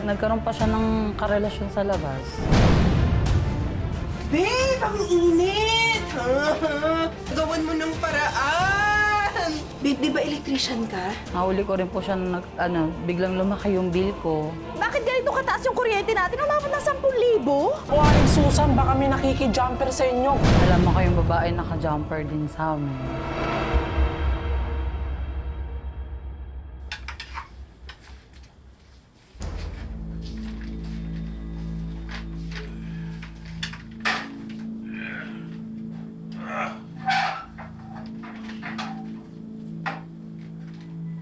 nagkaroon pa siya ng karelasyon sa labas. Babe, ang init! Gawan mo ng paraan! Babe, di ba electrician ka? Nahuli ko rin po siya na biglang lumaki yung bill ko. Bakit ganito kataas yung kuryente natin? Umabot na 10,000? O Aling Susan, baka may nakikijumper sa inyo. Alam mo kayong babae naka-jumper din sa amin.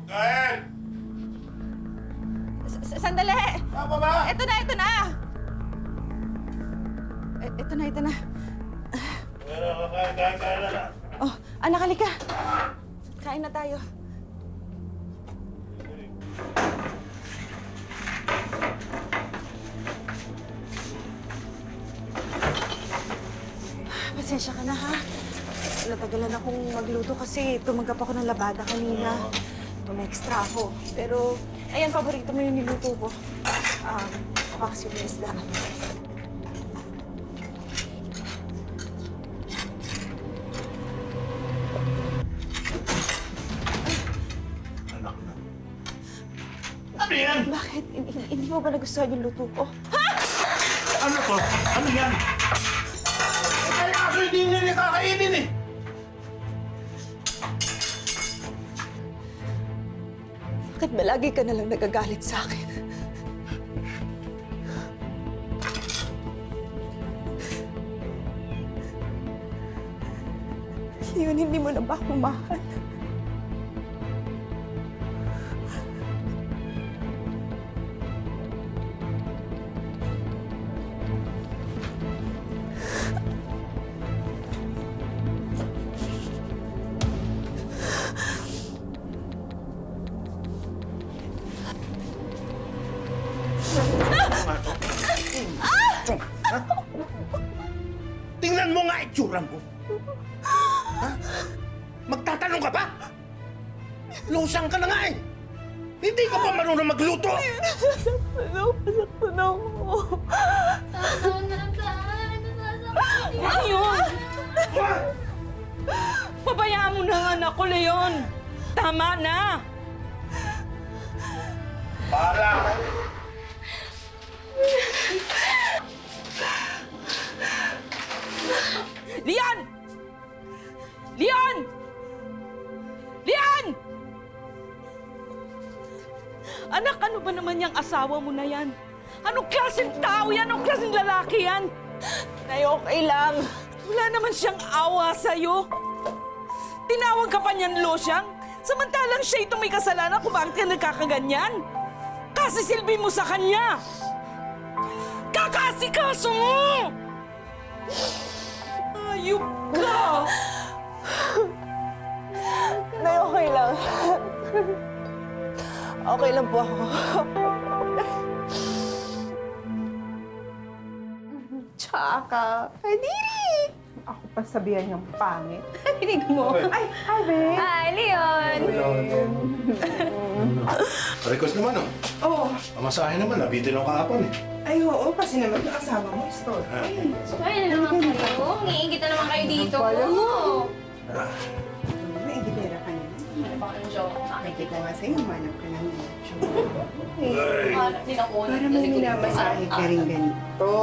Gael! Sandali! Tama ba? Ito na! Ito na! Kain na. Oh, anak, halika. Kain na tayo. Pasensya ka na, ha? Natagalan akong magluto kasi tumanggap ako ng labada kanina. Extra ako. Pero, ayan, paborito mo yung niluto ko. Wax yung isda. Anak na. Ano yan? Bakit? Hindi mo ba nagustuhan yung luto ko? Ano to? Ano yan? Ay, aso hindi nila kakainin eh. Bakit ba lagi ka nalang nagagalit sa akin? Yun, hindi mo na ba ako mahal? Tingnan mo nga itsura mo. Ha? Magtatanong ka pa? Lusang ka na nga eh. Hindi ka pa marunong magluto. Pasaktan ako. Ano yun? Pabayaan mo na ang anak ko, Leon. Tama na. Para ka. Leon! Leon! Leon! Anak, ano ba naman yung asawa mo na yan? Anong klaseng tao yan? Anong klaseng lalaki yan? Nay, okay lang. Wala naman siyang awa sa'yo. Tinawag ka pa niyan, Losyang. Samantalang siya itong may kasalanan kung bakit ka nagkakaganyan. Kasi silbi mo sa kanya. Kakasikaso mo! Ayup ka! Nay, okay lang. Okay lang po ako. Tsaka, kadiri! Ako pa sabihan niyang pangit. Hinig mo. Ay, hi, babe. Hi, Leon! Request naman oh. Oo. Pamasahe naman, nabitin ako kahapon eh. Ay, oo. Kasi naman yung asawa mo, store. Ay, Kaya na naman kayo. Ngiingit na naman kayo dito. may ingitera ka na. Ano ba kayong joke? Nakikita nga sa'yo, manap ka ng medyo. Hanap din ako. Para may minamasahe ka rin ganito.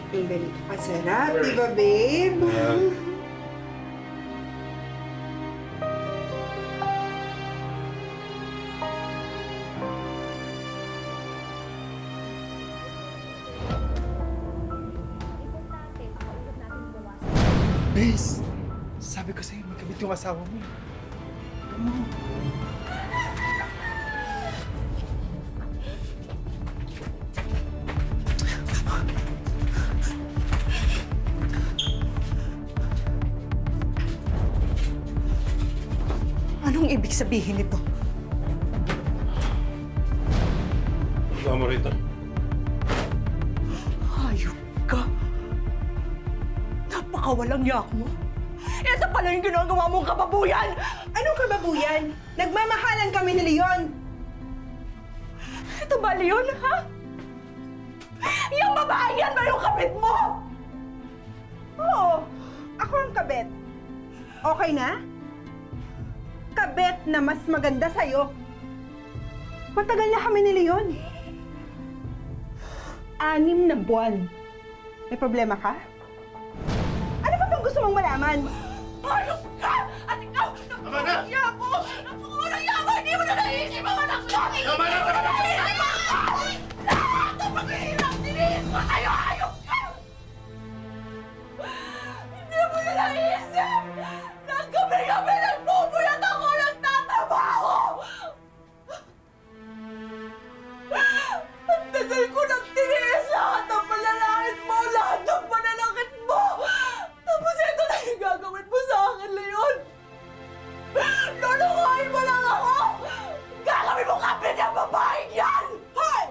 Yung ganito kasarap, di ba, babe? Bes, sabi ko sa'yo, magkabit yung asawa mo. Anong ibig sabihin nito? Ikaw mo rito. Hayop ka. Napakawalang yak mo. Ito pala yung ginagawa mong kababuyan! Anong kababuyan? Nagmamahalan kami ni Leon. Ito ba, Leon, ha? Yung babae yan ba yung kabit mo? Oo, ako ang kabet. Okay na? Kabet na mas maganda sa'yo. Matagal na kami ni Leon. 6 na buwan. May problema ka? Ano ba bang gusto mong malaman? Ayok ka! At ikaw, napakawalang yabo! Napakawalang yabo! Hindi mo na naisip ang anak ko! Tama na! Lahat ng paghihirap, dinihin ko sa'yo! Ayok ka! Hindi mo na naisip! Naggabi-gabi nagpupuyat ako nagtatrabaho! Ang tagal ko nang tiniis lahat ng panalangin mo! Lahat ng panalangin mo! Tapos ito na yung gagawin mo sa akin, Leon! Lulukuhin mo lang ako! Gagawin mo kapit yung babaeng yan! Hoy!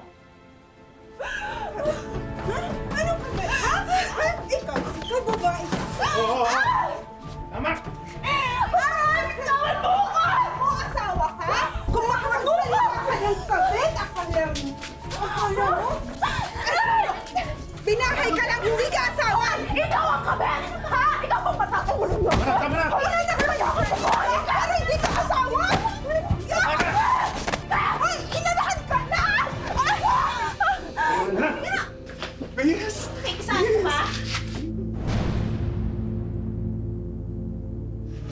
Ano ka ba? Ha? Ikaw babae. Tama! Bitawan mo ako! Kung asawa ka? Kung makapagsalita ka ng kabit, akala mo? Binahay ka lang, hindi ka asawa! Ikaw ang kabit! Ha? Ikaw ang matatulong mo! Tama na! Wala na kayo ako sa buhay! Pero hindi ka asawa! Hoy! Inanahan ka na! Yes!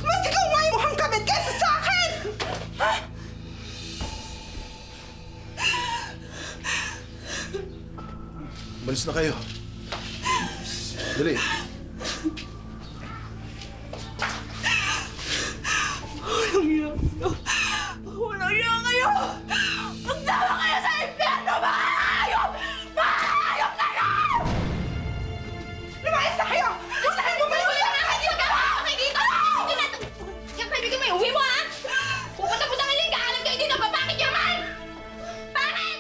Mas ikaw nga yung mukhang kabit kaysa sa akin! Malis na kayo. Dali. Walang iya kayo! Magsama kayo sa impyerno! Mga hayop! Mga hayop kayo! Lumayas na kayo! Lumayas mo ba yung Hindi ka ba okay dito? Hindi na! Yung kaibigan mo yung uwi mo, ha? Pupunta-punta ka din, kaalam kayo dito, babakit yung man! Bakit?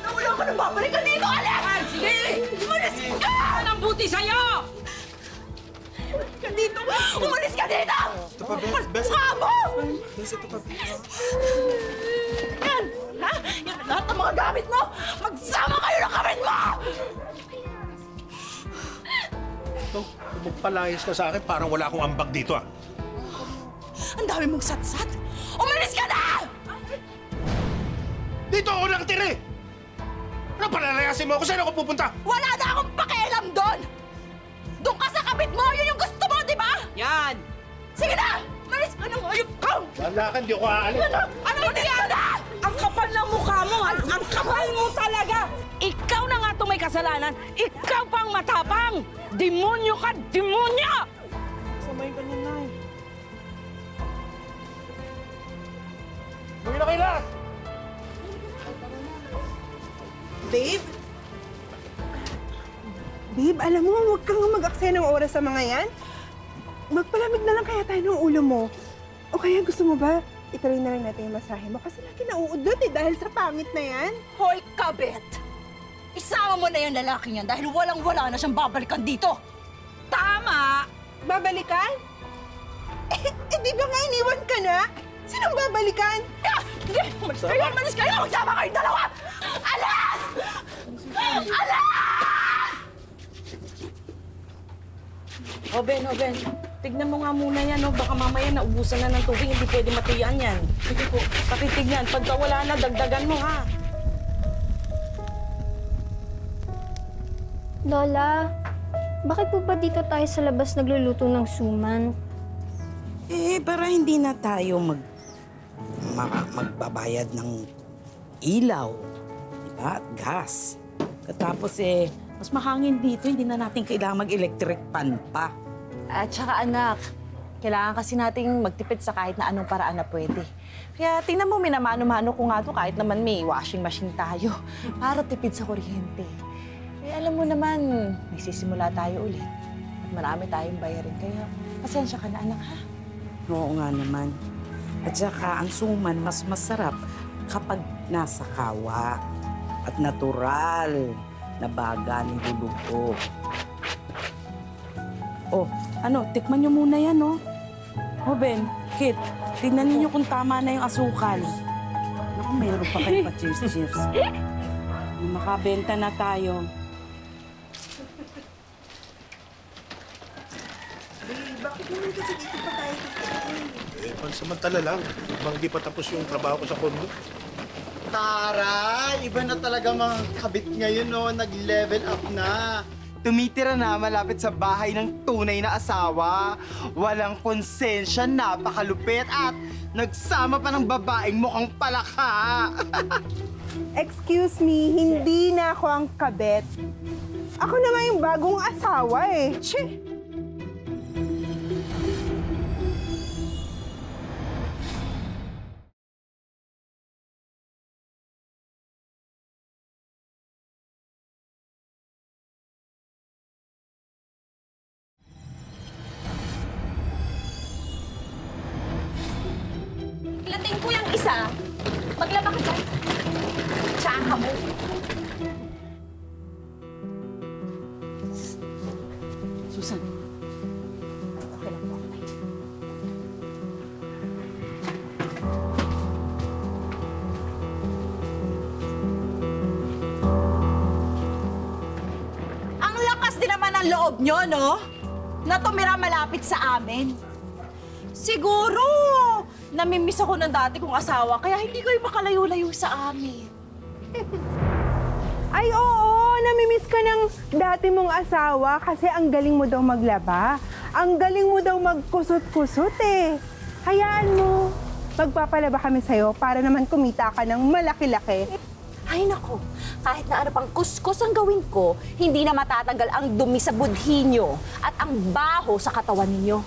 Wala ka nang babalik ka dito, Alex! Sige! Umalis ka! Anong buti sa'yo? Ka dito! Umalis ka dito! Ito pa, Bes. Mukha mo! Bes, ito pa, Bes. Yan! Ha? Yan ang lahat ng mga gamit mo! Magsama kayo ng kamit mo! Ito, magpalayas ka sa akin, parang wala akong ambag dito ah. Ang dami mong satsat! Umalis ka na! Dito ako nakatira eh! Ano, palalayasin mo ako? Saan ako pupunta? Wala na akong pakialam doon! Doon ka sa kabit mo! Yun yung gusto mo, di ba? Yan! Sige na! Umalis ka ng ayop ka! Wala ka, hindi ako aalis. Ano yan? Ang kapal ng mukha mo, ha? Ang kapal mo talaga! Ikaw na nga itong may kasalanan! Ikaw pang matapang! Demonyo ka! Demonyo! Samay ka niya, Nay. Uwi na kayo lahat! Babe? Babe, alam mo, huwag kang mag-aksaya ng oras sa mga yan. Magpalamig na lang kaya tayo ng ulo mo. O kaya gusto mo ba, ituloy na lang natin yung masahe mo kasi lagi nauudot eh dahil sa pangit na yan. Hoy, kabit! Isama mo na yung lalaki niyan dahil walang-wala na siyang babalikan dito! Tama! Babalikan? Di ba nga iniwan ka na? Sinong babalikan? Hindi! Umalis kayo! Umalis kayo! Magsama kayong dalawa! Alas! Alas! O Ben, tignan mo nga muna yan, no? Baka mamaya naubusan na ng tubig, hindi pwede matiyan yan. Sige po, pakitignan. Pagka wala na, dagdagan mo, ha? Lola, bakit po ba dito tayo sa labas nagluluto ng suman? Para hindi na tayo magbabayad ng ilaw, diba? At gas. Tapos mas mahangin dito, hindi na natin kailangan mag-electric pan pa. At saka anak, kailangan kasi nating magtipid sa kahit na anong paraan na pwede. Kaya tingnan mo, minamano-mano ko nga to kahit naman may washing machine tayo para tipid sa kuryente. Alam mo naman, nagsisimula tayo ulit. At marami tayong bayarin. Kaya pasensya ka na, anak, ha? Oo nga naman. At saka ang suman mas masarap kapag nasa kawa at natural na baga niluluto. Oh, ano, tikman nyo muna yan, oh. Oh, Ben, Kit, tignan ninyo kung tama na yung asukal. Naku, mayroon pa kayo pa cheers. Makabenta na tayo. Bakit naman kasi dito pa tayo? Pansamantala lang. Habang di pa tapos yung trabaho ko sa kondo. Tara! Iba na talaga mga kabit ngayon, no? Nag-level up na. Tumitira na malapit sa bahay ng tunay na asawa. Walang konsensya, napakalupit at nagsama pa ng babaeng mukhang palaka. Excuse me, hindi na ako ang kabet. Ako na nga yung bagong asawa eh. Che! Lating ko yung isa. Maglaba ka dyan. Tsaka mo. Susan. Okay lang po. Ang lakas din naman ng loob nyo, no? Na tumira malapit sa amin. Siguro, namimiss ako ng dati kong asawa, kaya hindi kayo makalayo-layo sa amin. Ay oo, namimiss ka ng dati mong asawa kasi ang galing mo daw maglaba. Ang galing mo daw magkusot-kusot eh. Hayaan mo, magpapalaba kami sa'yo para naman kumita ka ng malaki-laki. Ay nako, kahit na ano pang kuskus ang gawin ko, hindi na matatanggal ang dumi sa budhi nyo at ang baho sa katawan ninyo.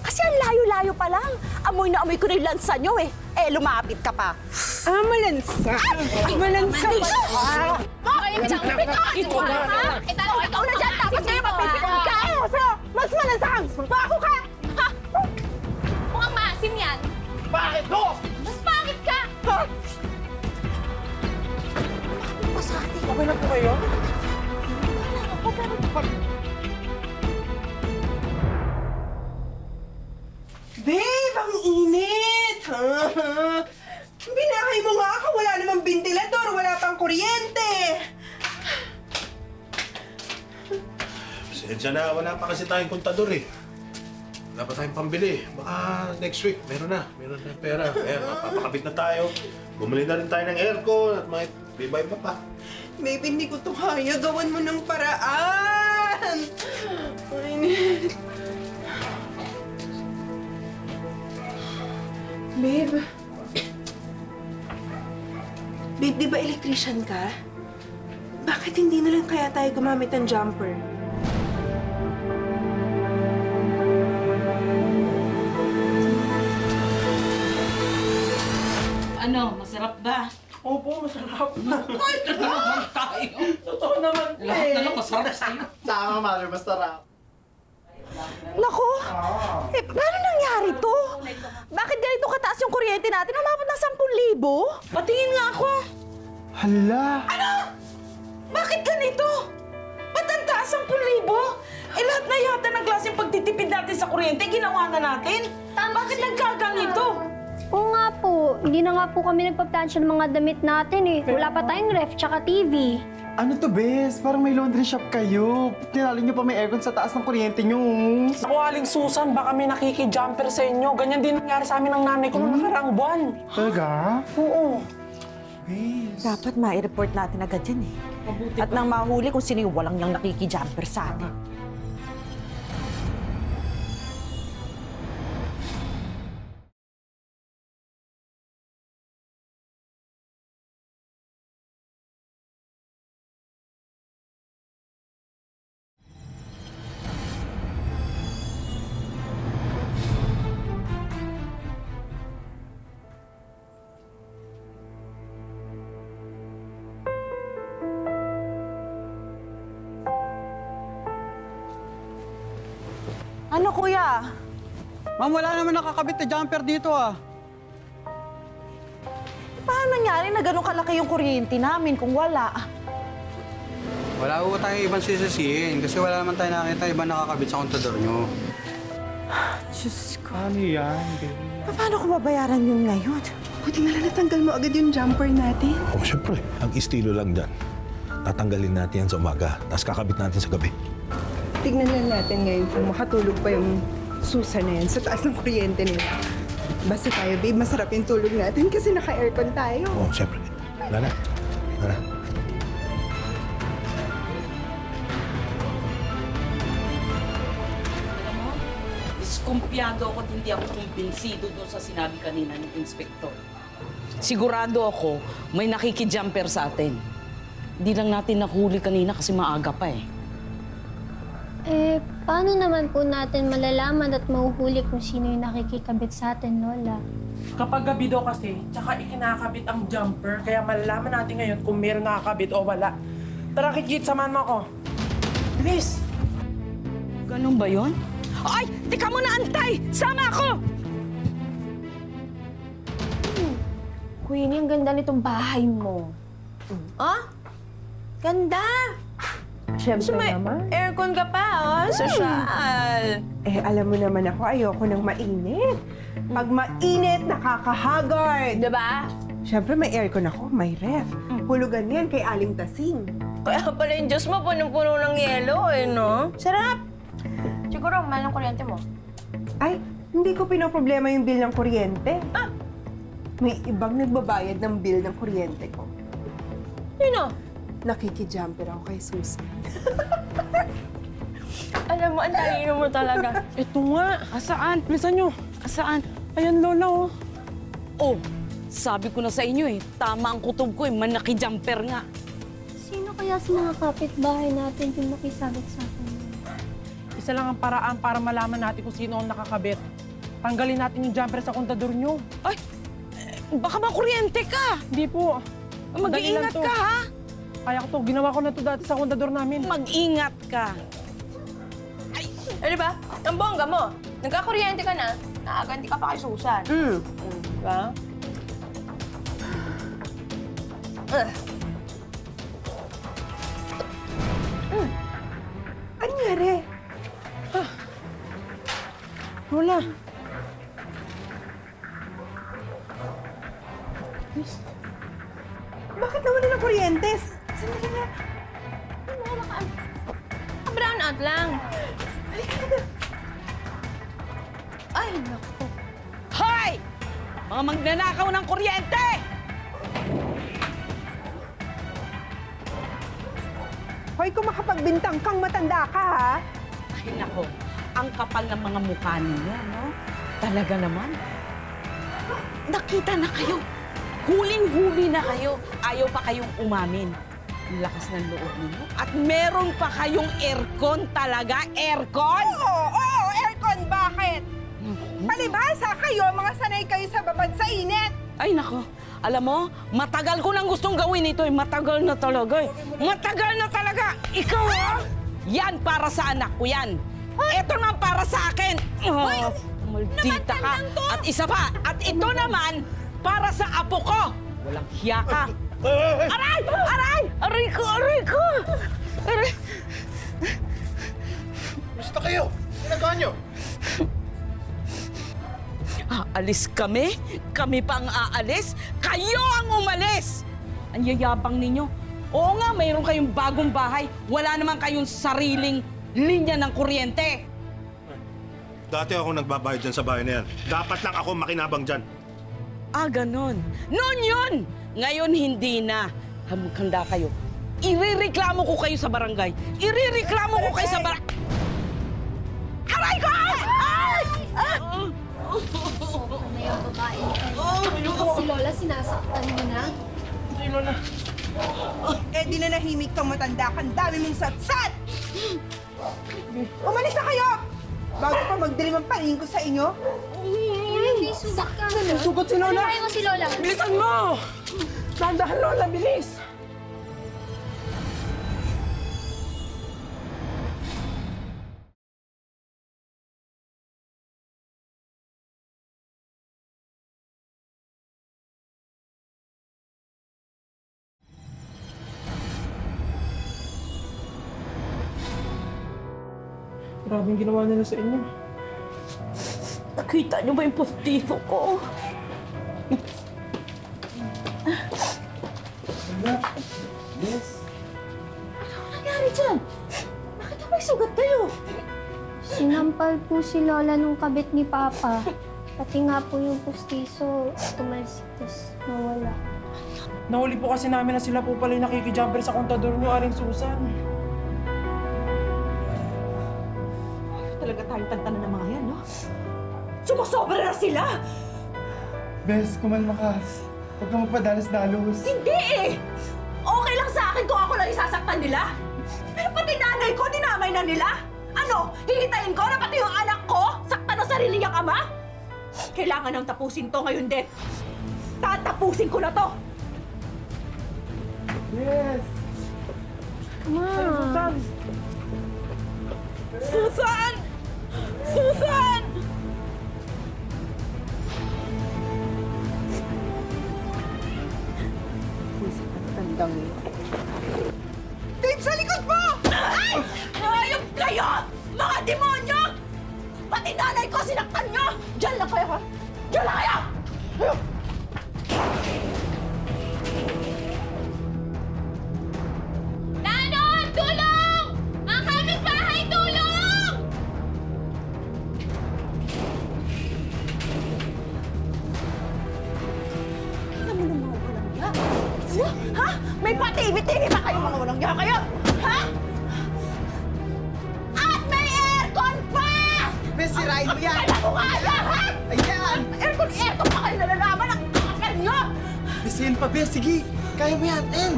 Kasi ang layo-layo pa lang. Amoy na amoy ko na yung lansa nyo eh. Eh, lumapit ka pa. Ah, malansa. Malansa pa. Okay, bitaw. Ito na. Ikaw na dyan, tapos kayo mapipikon ka. So, mas malansa kang bako ka. Ha? Mukhang maasim yan. Bakit no? Mas pangit ka. Okay na po kayo? Babe, ang init! Binakay mo nga ako, wala namang ventilador, wala pang kuryente! Pasensya na, wala pa kasi tayong kontador eh. Wala pa tayong pambili. Baka next week, meron na pera. Kaya mapapakabit na tayo. Bumili na rin tayo ng aircon at may iba-iba pa. Babe, hindi ko to kaya. Gawan mo ng paraan! Ang init. Babe. Babe, di ba electrician ka? Bakit hindi na lang kaya tayo gumamit ng jumper? Ano, masarap ba? Opo, masarap. Kahit na naman tayo. Totoo naman Lahat na lang masarap sa'yo. Tama, Mother, masarap. Nako, eh, paano nangyari to? Bakit ganito kataas yung kuryente natin? Umabot ng 10,000? Patingin nga ako. Hala! Bakit ganito? Ba't ang taas 10,000? Eh lahat na yata ng klaseng pagtitipid natin sa kuryente, ginawa na natin. Bakit nagkaganito? Oo nga po, hindi na nga po kami nagpa-plansya ng mga damit natin eh. Wala pa tayong ref tsaka TV. Ano to, Bes? Parang may laundry shop kayo. Tinalo niyo pa may aircon sa taas ng kuryente niyo. Ako, Aling Susan, baka may nakiki-jumper sa inyo. Ganyan din nangyari sa amin ng nanay ko noong nakaraang buwan. Talaga? Oo. Dapat ma-report natin agad yan eh. At nang mahuli kung sino yung walang niyang nakiki-jumper sa atin. Ano, kuya? Ma'am, wala naman nakakabit na jumper dito ah. Paano nangyari na ganun kalaki yung kuryente namin kung wala? Wala po tayong ibang sisisihin kasi wala naman tayo nakita ibang nakakabit sa kontador nyo. Diyos ko. Ano yan, baby? Paano ko babayaran yun ngayon? Buti nga lang natanggal mo agad yung jumper natin. Oh, syempre. Ang estilo lang dyan. Tatanggalin natin yan sa umaga, tapos kakabit natin sa gabi. Tignan lang natin ngayon kung makatulog pa yung susa na yan sa taas ng kuryente nila. Basta tayo, babe, masarap yung tulog natin kasi naka-aircon tayo. Oh, syempre. Wala na. Wala na. Diskumpiyado ako at hindi ako kumbinsido doon sa sinabi kanina ng inspektor. Sigurado ako may nakikijumper sa atin. Hindi lang natin nahuli kanina kasi maaga pa eh. Eh, paano naman po natin malalaman at mahuhuli kung sino yung nakikikabit sa atin, Lola? Kapag gabi daw kasi, tsaka ikinakabit ang jumper, kaya malalaman natin ngayon kung meron nakakabit o wala. Tara, Kikit, samahan mo ako. Bilis! Ganun ba yon? Ay! Tika mo na, Antay! Sama ako! Queenie, ang ganda nitong bahay mo. Ah? Ganda! Siyempre naman. Aircon ka pa, oh. Social. Eh, alam mo naman ako, ayoko ng mainit. Pag mainit, nakakahagard. Diba? Siyempre, may aircon ako, may ref. Hulugan yan kay Aling Tasing. Kaya pala yung Diyos mo, punong-puno ng yelo, eh, no? Sarap! Siguro, mahal ng kuryente mo. Ay, hindi ko pinoproblema yung bill ng kuryente. May ibang nagbabayad ng bill ng kuryente ko. Sino? Nakikijumper ako kay Susan. Alam mo, ang talino mo talaga. Ito nga. Asaan? Bilisan nyo. Asaan? Ayan, Lola, oh. Oh, sabi ko na sa inyo eh. Tama ang kutob ko eh. Manaki-jumper nga. Sino kaya sa mga kapitbahay natin yung nakisabit sa atin? Isa lang ang paraan para malaman natin kung sino ang nakakabit. Tanggalin natin yung jumper sa kontador nyo. Ay! Baka makuryente ka! Hindi po. Madali lang Mag-iingat to. ka, ha? Kaya ko to. Ginawa ko na to dati sa kontador namin. Mag-ingat ka. Eh, di ba? Ang bongga mo. Nagkakuryente ka na, nakaganti ka pa kay Susan. Diba? Anyari? Lola. Bakit naman ng kuryente? Sandali nga. Brown out lang. Ay, naku. Hoy! Mga magnanakaw ng kuryente! Hoy, kung makapagbintang kang matanda ka, ha? Ay, nako. Ang kapal ng mga mukha ninyo, no? Talaga naman. Nakita na kayo. Huling-huli na kayo. Ayaw pa kayong umamin. Ang lakas ng loob ninyo. At meron pa kayong aircon talaga. Aircon? Oo, aircon, bakit? Palibasa kayo, mga sanay kayo sa babad sa init. Ay, nako. Alam mo, matagal ko nang gustong gawin ito. Matagal na talaga. Matagal na talaga. Ikaw, ha? Yan para sa anak ko yan. Ito naman para sa akin. Oh, maldita ka. At isa pa. At ito naman para sa apo ko. Walang hiya ka. Aray! Aray! Aray ko! Aray ko! Aray! Basta kayo. Ginagawa nyo. Aalis kami? Kami pa ang aalis? Kayo ang umalis! Ang yayabang ninyo. Oo nga, mayroon kayong bagong bahay. Wala naman kayong sariling linya ng kuryente. Dati ako nagbabayad dyan sa bahay na yan. Dapat lang ako makinabang dyan. Ah, ganon. Noon yun! Ngayon hindi na. Handa kayo. Irereklamo ko kayo sa barangay. Irereklamo ko kayo sa barangay. Aray ko! Ay! Ano yung babae niya? Si Lola, sinasaktan mo na? Eh, di na nahimik kang matanda ka. Ang dami mong satsat! Umalis na kayo! Bago pa magdilim ang paningin ko sa inyo. May sugat ka. Sugot si Lola. Ano mo si Lola? Bilisan mo! Dahan-dahan, Lola, bilis! Grabe yung ginawa nila sa inyo. Nakita niyo ba yung postiso ko? Yes. Ano nangyari dyan? Bakit may sugat kayo? Sinampal po si Lola nung kabit ni Papa. Pati nga po yung pustiso, tumalsik, tas nawala. Nahuli po kasi namin na sila po pala yung nakikijumper sa kontador niyo, Aling Susan. Talaga tayong tantanan ng mga yan, no? Sumusobra na sila! Bes, kumalma ka. Huwag kang magpadalos-dalos. Hindi eh! Okay lang sa akin kung ako lang isasaktan nila. Pero pati nanay ko, dinamay na nila. Ano, hihintayin ko na pati yung anak ko saktan ng sarili niyang ama? Kailangan nang tapusin to ngayon, Det. Tatapusin ko na to! Yes! Ma! Susan! Susan! Dave, sa likod mo! Ay! Hayop kayo! Mga demonyo! Pati nanay ko sinaktan nyo! Diyan lang kayo, ha? Diyan lang kayo! Nanon! Tulong! Mga kapitbahay, tulong! Kita mo ng mga walang ya? Ha? May patibi-tibi ba kayo mga walang ya kayo? Ha? At may aircon pa! Bes, sirain mo yan! Kailan ko kaya, ha? Ayan! Aircon pa kayo nalalaman ang kakal nyo! Bes, yan pa, Bes. Sige, kaya mo yan. En!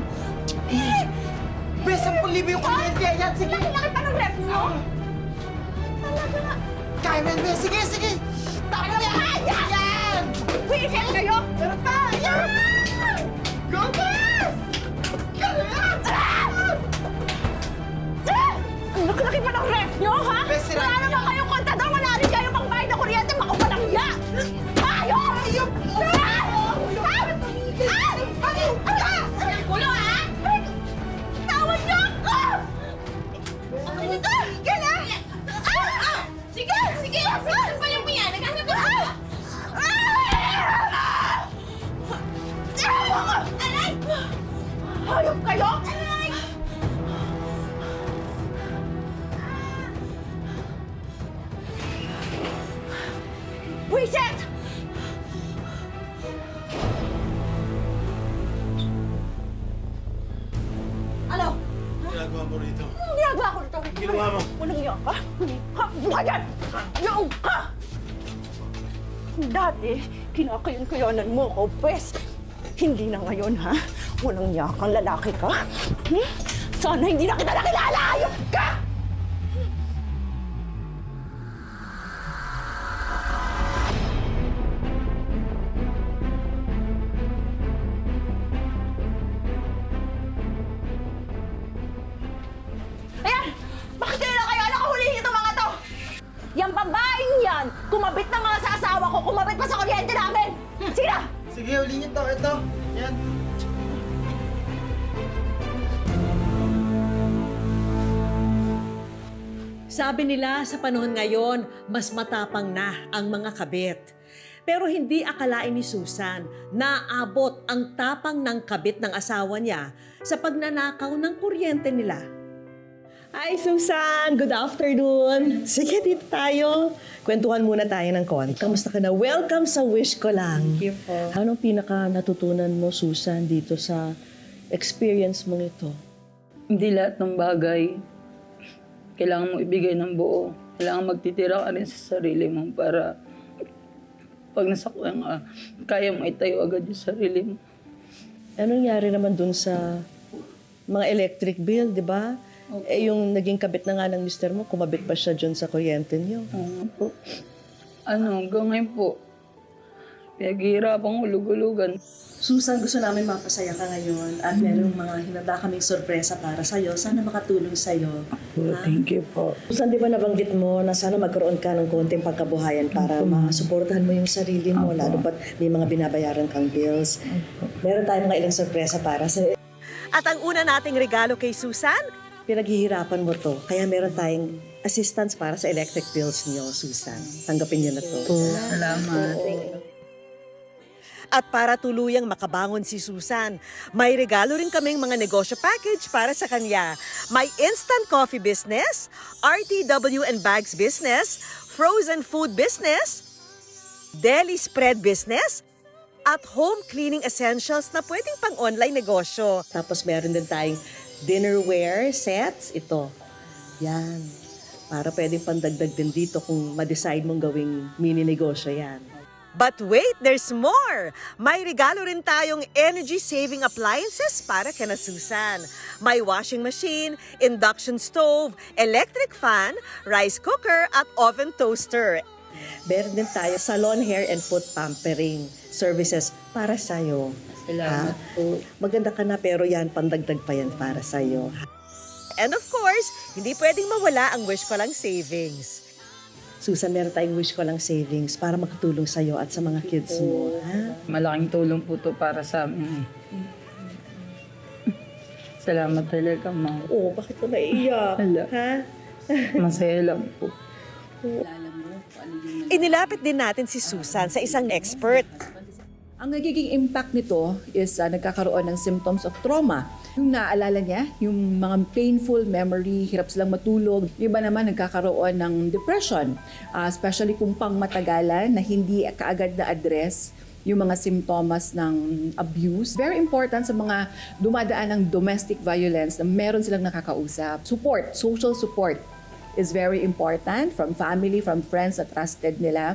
Bes, 10,000 yung kuryente. Ayan, sige. Laki-laki pa ng ref nyo! Talaga nga. Kaya mo yan, Bes. Sige, sige. Tama yan! Ayan! Wisit kayo! Meron pa! Ayan! Go, Bes! Kaya yan! Ang laki-laki pa ng ref nyo, ha? Bes, sira- Wala naman kayong kontador, wala rin kayong pangbayad na kuryente, makupalang ya! Hayop! Hayop! Ulo, ha? Tawad niyo ako! Ano nito? Kailan? Sige, sige! Sampalin mo yan! Naghahanap ka! Aray! Hayop kayo! Aray! Wisit! Ano? Ginagawa mo rito. Anong ginagawa ko nito? Ginawa mo? Walang iya ka? Ha? Buka dyan! Yaong ka! Dati, kinakayon-kayonan mo ako, pwes. Hindi na ngayon, ha? Walang iya kang lalaki ka? Hmm? Sana hindi na kita nakilala! Ayok ka! Ayan! Bakit kailan kaya nakahuli itong mga to? Yang babaeng yan, kumabit na nga sa asawa ko, kumabit pa sa kuryente namin! Sige na! Sige, ulihin ito. Ito. Yan. Sabi nila sa panahon ngayon, mas matapang na ang mga kabit. Pero hindi akalain ni Susan na abot ang tapang ng kabit ng asawa niya sa pagnanakaw ng kuryente nila. Hi, Susan! Good afternoon! Sige, dito tayo. Kwentuhan muna tayo ng konti. Kamusta ka na? Welcome sa Wish Ko Lang. Thank you po. Anong pinaka natutunan mo, Susan, dito sa experience mong ito? Hindi lahat ng bagay kailangan mo ibigay ng buo. Kailangan magtitira ka rin sa sarili mo para pag nasaktan ka, kaya mo itayo agad yung sarili mo. Anong nangyari naman dun sa mga electric bill, di ba? Eh, yung naging kabit na nga ng mister mo, kumabit pa siya dyan sa kuryente niyo. Oo po. Hanggang ngayon po, pinaghihirapang hulug-hulugan. Susan, gusto namin mapasaya ka ngayon at merong mga hinanda kaming sorpresa para sa'yo. Sana makatulong sa'yo. Thank you po. Susan, di ba nabanggit mo na sana magkaroon ka ng konting pagkabuhayan para masuportahan mo yung sarili mo, lalo pat may mga binabayaran kang bills. Meron tayong mga ilang sorpresa para sa'yo. At ang una nating regalo kay Susan, Pinaghihirapan mo to, kaya meron tayong assistance para sa electric bills niyo, Susan. Tanggapin niyo na to. Salamat. At para tuluyang makabangon si Susan, may regalo rin kaming mga negosyo package para sa kanya. May instant coffee business, RTW and bags business, frozen food business, deli spread business, at home cleaning essentials na pwedeng pang-online negosyo. Tapos meron din tayong dinnerware sets. Ito. Yan. Para pwedeng pandagdag din dito kung ma-decide mong gawing mini negosyo yan. But wait, there's more! May regalo rin tayong energy-saving appliances para kina Susan. May washing machine, induction stove, electric fan, rice cooker, at oven toaster. Meron din tayo salon hair and foot pampering services para sa'yo. Salamat po. Maganda ka na pero yan, pandagdag pa yan para sa'yo. And of course, hindi pwedeng mawala ang Wish Ko Lang Savings. Susan, meron tayong wish ko lang savings para makatulong sa'yo at sa mga kids mo. Ha? Malaking tulong po to para sa amin. Salamat talaga, ma'am. Oo, bakit ka naiiyak? Hala. Ha? Masaya lang po. Inilapit din natin si Susan sa isang expert. Ang nagiging impact nito is nagkakaroon ng symptoms of trauma. Yung naaalala niya, yung mga painful memory, hirap silang matulog. Yung iba naman nagkakaroon ng depression, especially kung pangmatagalan na hindi kaagad na address yung mga simptomas ng abuse. Very important sa mga dumadaan ng domestic violence na meron silang nakakausap. Support, social support is very important from family, from friends na trusted nila.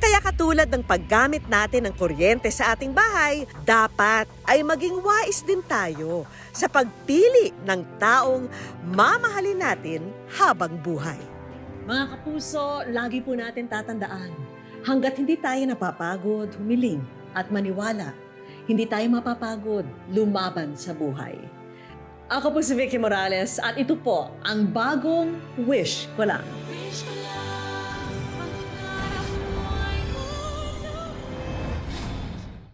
Kaya katulad ng paggamit natin ng kuryente sa ating bahay, dapat ay maging wais din tayo sa pagpili ng taong mamahalin natin habang buhay. Mga kapuso, lagi po natin tatandaan, hanggat hindi tayo napapagod, humiling at maniwala, hindi tayo mapapagod lumaban sa buhay. Ako po si Vicky Morales at ito po ang bagong Wish Ko Lang.